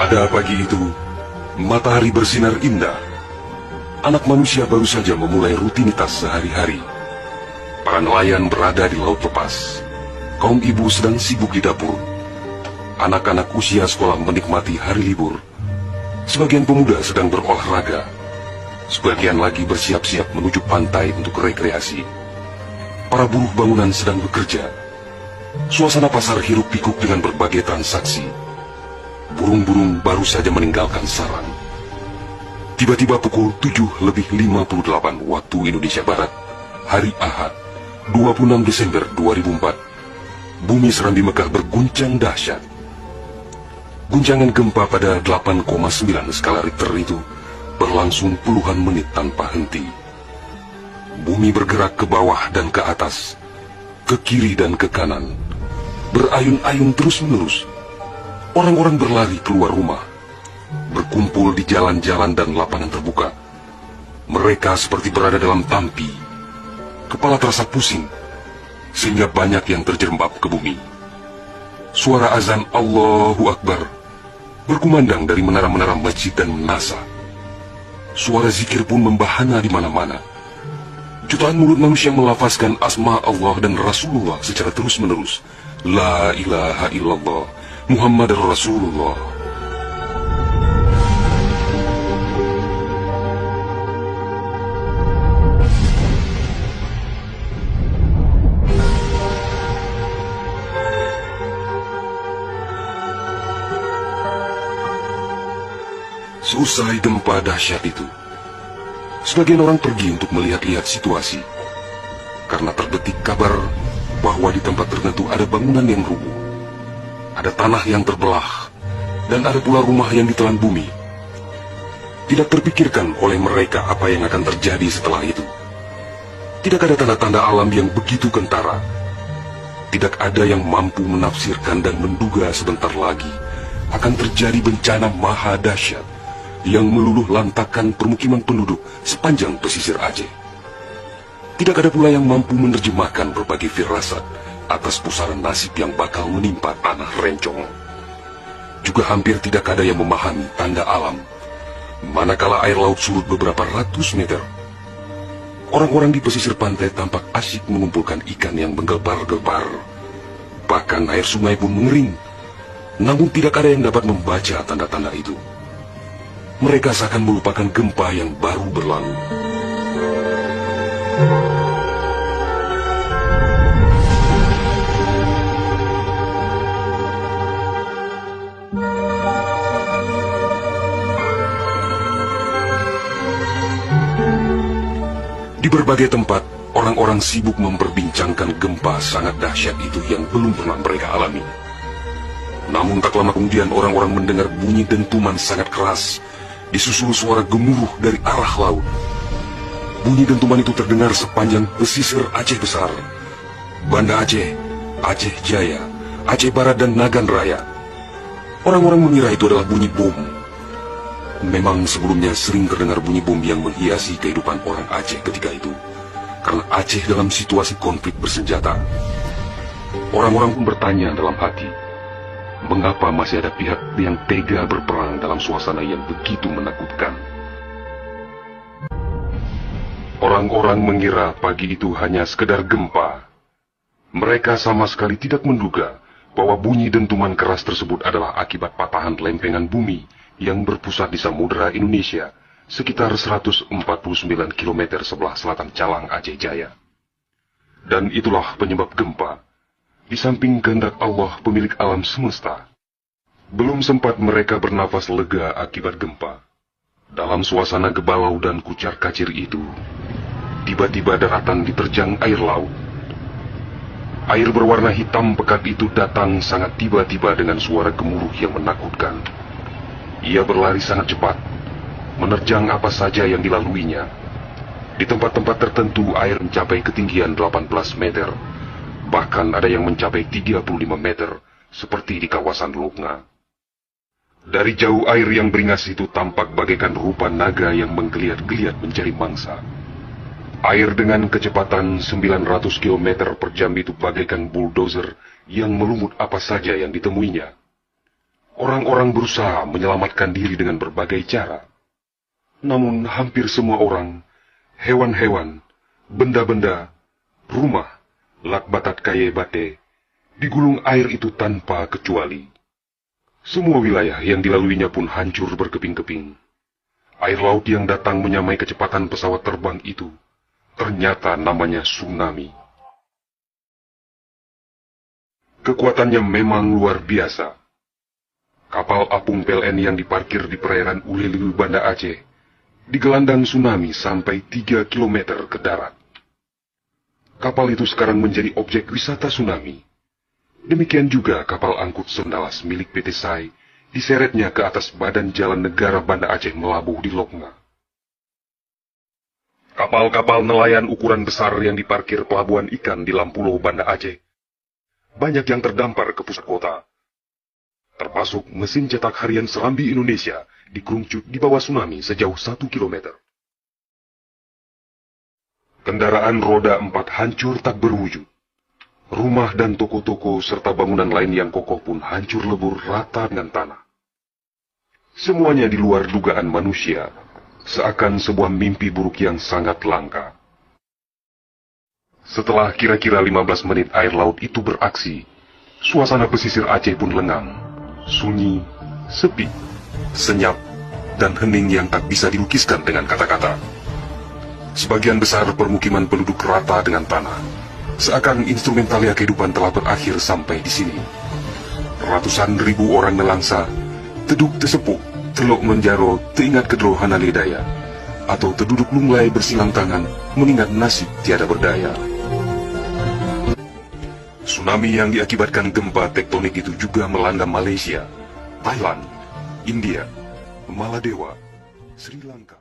Pada pagi itu, matahari bersinar indah. Anak manusia baru saja memulai rutinitas sehari-hari. Para nelayan berada di laut lepas. Kaum ibu sedang sibuk di dapur. Anak-anak usia sekolah menikmati hari libur. Sebagian pemuda sedang berolahraga. Sebagian lagi bersiap-siap menuju pantai untuk rekreasi. Para buruh bangunan sedang bekerja. Suasana pasar hiruk-pikuk dengan berbagai transaksi. Burung-burung baru saja meninggalkan sarang. Tiba-tiba pukul 7:58 waktu Indonesia Barat, hari Ahad, 26 Desember 2004, bumi Serambi Mekah berguncang dahsyat. Guncangan gempa pada 8,9 skala Richter itu berlangsung puluhan menit tanpa henti. Bumi bergerak ke bawah dan ke atas, ke kiri dan ke kanan, berayun-ayun terus-menerus. Orang-orang berlari keluar rumah, berkumpul di jalan-jalan dan lapangan terbuka. Mereka seperti berada dalam tampi. Kepala terasa pusing, sehingga banyak yang terjerembab ke bumi. Suara azan Allahu Akbar berkumandang dari menara-menara masjid dan menasa. Suara zikir pun membahana di mana-mana. Jutaan mulut manusia melafazkan asma Allah dan Rasulullah secara terus-menerus. La ilaha illallah, Muhammad Rasulullah. Seusai gempa dahsyat itu, sebagian orang pergi untuk melihat-lihat situasi, karena terbetik kabar bahwa di tempat tertentu ada bangunan yang rubuh, ada tanah yang terbelah, dan ada pula rumah yang ditelan bumi. Tidak terpikirkan oleh mereka apa yang akan terjadi setelah itu. Tidak ada tanda-tanda alam yang begitu kentara. Tidak ada yang mampu menafsirkan dan menduga sebentar lagi akan terjadi bencana maha dahsyat yang meluluh lantakkan permukiman penduduk sepanjang pesisir Aceh. Tidak ada pula yang mampu menerjemahkan berbagai firasat atas pusaran nasib yang bakal menimpa tanah rencong. Juga hampir tidak ada yang memahami tanda alam, manakala air laut surut beberapa ratus meter. Orang-orang di pesisir pantai tampak asyik mengumpulkan ikan yang menggelbar-gelbar. Bahkan air sungai pun mengering, namun tidak ada yang dapat membaca tanda-tanda itu. Mereka seakan melupakan gempa yang baru berlalu. Di berbagai tempat, orang-orang sibuk memperbincangkan gempa sangat dahsyat itu yang belum pernah mereka alami. Namun tak lama kemudian orang-orang mendengar bunyi dentuman sangat keras, disusul suara gemuruh dari arah laut. Bunyi dentuman itu terdengar sepanjang pesisir Aceh Besar, Banda Aceh, Aceh Jaya, Aceh Barat, dan Nagan Raya. Orang-orang mengira itu adalah bunyi bom. Memang sebelumnya sering terdengar bunyi bom yang menghiasi kehidupan orang Aceh ketika itu, karena Aceh dalam situasi konflik bersenjata. Orang-orang pun bertanya dalam hati, mengapa masih ada pihak yang tega berperang dalam suasana yang begitu menakutkan? Orang-orang mengira pagi itu hanya sekedar gempa. Mereka sama sekali tidak menduga bahwa bunyi dentuman keras tersebut adalah akibat patahan lempengan bumi yang berpusat di Samudra Indonesia, sekitar 149 km sebelah selatan Calang Aceh Jaya. Dan itulah penyebab gempa. Di samping kehendak Allah pemilik alam semesta, belum sempat mereka bernafas lega akibat gempa. Dalam suasana gebalau dan kucar-kacir itu, tiba-tiba daratan diterjang air laut. Air berwarna hitam pekat itu datang sangat tiba-tiba dengan suara gemuruh yang menakutkan. Ia berlari sangat cepat, menerjang apa saja yang dilaluinya. Di tempat-tempat tertentu air mencapai ketinggian 18 meter. Bahkan ada yang mencapai 35 meter, seperti di kawasan Lukna. Dari jauh air yang beringas itu tampak bagaikan rupa naga yang menggeliat-geliat mencari mangsa. Air dengan kecepatan 900 km per jam itu bagaikan bulldozer yang melumut apa saja yang ditemuinya. Orang-orang berusaha menyelamatkan diri dengan berbagai cara. Namun hampir semua orang, hewan-hewan, benda-benda, rumah, lakbatat kaye bate, digulung air itu tanpa kecuali. Semua wilayah yang dilaluinya pun hancur berkeping-keping. Air laut yang datang menyamai kecepatan pesawat terbang itu, ternyata namanya tsunami. Kekuatannya memang luar biasa. Kapal apung PLN yang diparkir di perairan Ulelilu, Banda Aceh, digelandang tsunami sampai 3 km ke darat. Kapal itu sekarang menjadi objek wisata tsunami. Demikian juga kapal angkut Sendalas milik PT SAI, diseretnya ke atas badan jalan negara Banda Aceh melabuh di Lokna. Kapal-kapal nelayan ukuran besar yang diparkir pelabuhan ikan di Lampulo, Banda Aceh, banyak yang terdampar ke pusat kota. Termasuk mesin cetak harian Serambi Indonesia dikerungcut di bawah tsunami sejauh 1 km. Kendaraan roda 4 hancur tak berwujud. Rumah dan toko-toko serta bangunan lain yang kokoh pun hancur lebur rata dengan tanah. Semuanya di luar dugaan manusia, seakan sebuah mimpi buruk yang sangat langka. Setelah kira-kira 15 menit air laut itu beraksi, suasana pesisir Aceh pun lengang, sunyi, sepi, senyap, dan hening yang tak bisa dilukiskan dengan kata-kata. Sebagian besar permukiman penduduk rata dengan tanah, seakan instrumentalia kehidupan telah berakhir sampai di sini. Ratusan ribu orang nelangsa, teduk tesepuk, telok menjaro, teingat kedro hanaledaya, atau terduduk lunglai bersilang tangan, mengingat nasib tiada berdaya. Tsunami yang diakibatkan gempa tektonik itu juga melanda Malaysia, Thailand, India, Maladewa, Sri Lanka.